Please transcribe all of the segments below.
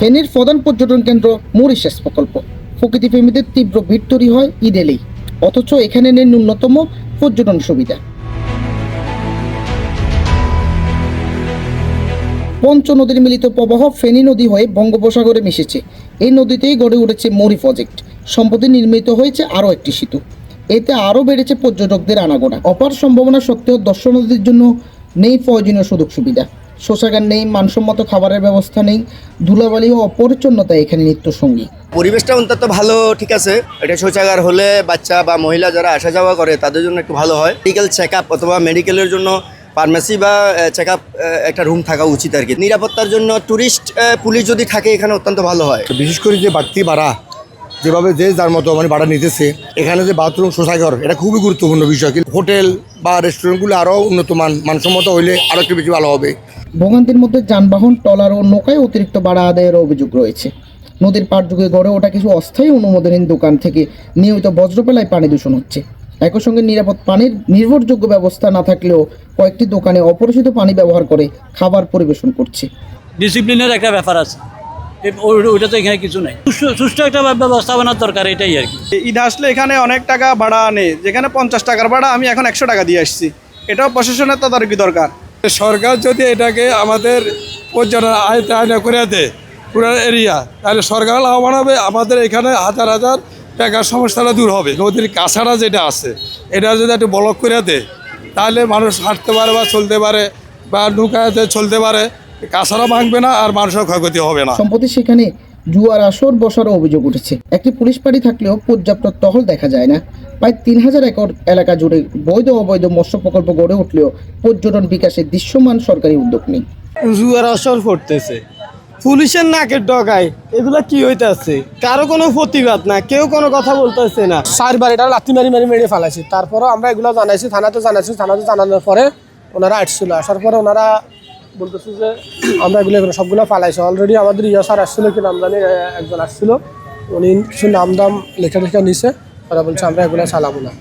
ফেনীর প্রধান পর্যটন কেন্দ্র মরিশাস প্রকল্প। প্রকৃতি প্রেমীদের তীব্র ভিড় তৈরি হয় ঈদ এলেই, অথচ এখানে নেই ন্যূনতম পর্যটন সুবিধা। পঞ্চ নদীর মিলিত প্রবাহ ফেনী নদী হয়ে বঙ্গোপসাগরে মিশেছে। এই নদীতেই গড়ে উঠেছে মরি প্রজেক্ট। সম্প্রতি নির্মিত হয়েছে আরও একটি সেতু। এতে আরও বেড়েছে পর্যটকদের আনাগোনা। অপার সম্ভাবনা সত্ত্বেও দর্শনার্থীদের জন্য নেই প্রয়োজনীয় সুযোগ সুবিধা। শৌচাগার নেই, মানসম্মত খাবারের ব্যবস্থা নেই, ধুলাবালি ও অপরিচ্ছন্নতা এখানে নিত্যসঙ্গী। পরিবেশটা অন্তত ভালো, ঠিক আছে। এটা শৌচাগার হলে বাচ্চা বা মহিলা যারা আসা যাওয়া করে তাদের জন্য একটু ভালো হয়। মেডিকেল চেক আপ অথবা মেডিকেলের জন্য ফার্মেসি বা চেক আপ একটা রুম থাকা উচিত আর কি। নিরাপত্তার জন্য ট্যুরিস্ট পুলিশ যদি থাকে এখানে অত্যন্ত ভালো হয়। বিশেষ করে যে বাড়তি ভাড়া, যেভাবে যে যার মতো মানে ভাড়া নিতেছে, এখানে যে বাথরুম শৌচাগার, এটা খুবই গুরুত্বপূর্ণ বিষয়। কিন্তু হোটেল বা রেস্টুরেন্টগুলো আরও উন্নত মানসম্মত হইলে আরও একটু বেশি ভালো হবে। ভোগান্তির মধ্যে যানবাহন, ট্রলার ও নৌকায় অতিরিক্ত ভাড়া আদায়ের অভিযোগ রয়েছে। নদীর পাড় যুগে গড়ে ওঠা কিছু অস্থায়ী অনুমোদনহীন দোকান থেকে নিয়মিত বজ্রপেলায় পানি দূষণ হচ্ছে। একই সঙ্গে নিরাপদ পানির নির্ভরযোগ্য ব্যবস্থা না থাকলেও কয়েকটি দোকানে অপরিচিত পানি ব্যবহার করে খাবার পরিবেশন করছে। ডিসিপ্লিনের একটা ব্যাপার আছে, ওইটা তো এখানে কিছু নাই। সুষ্ঠু একটা ব্যবস্থাপনার দরকার, এটাই আর কি। ঈদ আসলে এখানে অনেক টাকা ভাড়া নেই, যেখানে 50 টাকার ভাড়া আমি এখন 100 টাকা দিয়ে আসছি। এটাও প্রশাসনের তদারকি দরকার। সরকার যদি এটাকে আমাদের পর্যটন আয়ত্তে করে দেয় পুরো এরিয়া, তাহলে সরকার লাভবান হবে। আমাদের এখানে হাজার হাজার টাকার সমস্যাটা দূর হবে। নদীর কাছাড়া যেটা আছে এটা যদি একটু ব্লক করে দেয়, তাহলে মানুষ হাঁটতে পারে বা চলতে পারে বা নৌকাতে চলতে পারে। কাছাড়া ভাঙবে না আর মানুষের ক্ষয়ক্ষতি হবে না। সম্প্রতি সেখানে জুয়ার আসর বসারও অভিযোগ উঠেছে। একটি পুলিশ পাড়ি থাকলেও পর্যাপ্ত টহল দেখা যায় না। প্রায় 3000 একর এলাকা জুড়ে বৈধ অবৈধ মৎস্য প্রকল্প গড়ে উঠলেও পর্যটন বিকাশে দৃশ্যমান সরকারি উদ্যোগ নেই। জুয়ার আসর পড়তেছে, পুলিশের নাকের ডগায়, এগুলো কি হইতেছে? কারো কোনো প্রতিবাদ না, কেউ কোনো কথা বলতেছে না। 4বার এটা লাথি মারি মেরে ফেলাইছে। তারপরও আমরা এগুলো জানাইছি, থানাতে জানানোর পরে ওনারা আসছিল। আসার পরে ওনারা বলতেছে যে আমরা এগুলো সবগুলো ফালাইছি। অলরেডি আমাদের স্যার আসছিল, কি নাম জানি একজন আসছিল, উনি কিছু নাম দাম লেখা নিছে। ওরা বলছে আমরা এগুলো চালাবো না।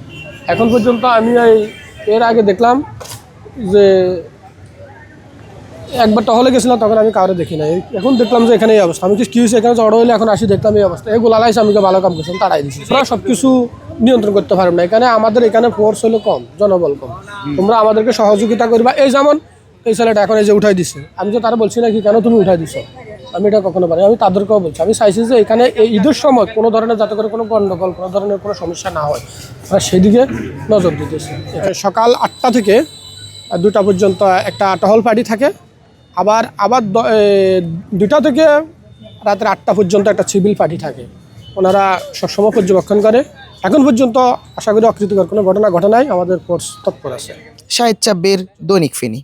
এখন পর্যন্ত আমি এর আগে দেখলাম যে একবার টহলে গেছিলাম, তখন আমি কাউরে দেখি নাই। এখন দেখলাম যে এখানে এই অবস্থা। আমি কি হয়েছে এখানে জড়ো হইলে এখন আসি দেখলাম এই অবস্থা। এগুলো লাইছে, আমি ভালো কাম করছিলাম, তাড়াই দিচ্ছি। তোমরা সব কিছু নিয়ন্ত্রণ করতে পারো না। আমাদের এখানে ফোর্স হলো কম, জনবল কম। তোমরা আমাদেরকে সহযোগিতা করবা। এই যেমন এই ছেলেটা এখন এই যে উঠাই দিচ্ছে, আমি তো তারা বলছি না কি কেন তুমি উঠাই দিছো, আমি এটা কখনো পারি। আমি তাদেরকেও বলছি, আমি চাইছি যে এখানে এই ঈদের সময় কোনো ধরনের যাতে করে কোনো গণ্ডগোল, কোনো ধরনের কোনো সমস্যা না হয়, আমরা সেদিকে নজর দিতেছি। সকাল 8টা থেকে 2টা পর্যন্ত একটা টহল পার্টি থাকে। আবার 2টা থেকে রাতের 8টা পর্যন্ত একটা সিভিল পার্টি থাকে। ওনারা সবসময় পর্যবেক্ষণ করে। এখন পর্যন্ত আশা করি অকৃতিকর কোনো ঘটনা ঘটে নাই। আমাদের ফোর্স তৎপর আছে। শাহেদ চাব্বির, দৈনিক ফেনী।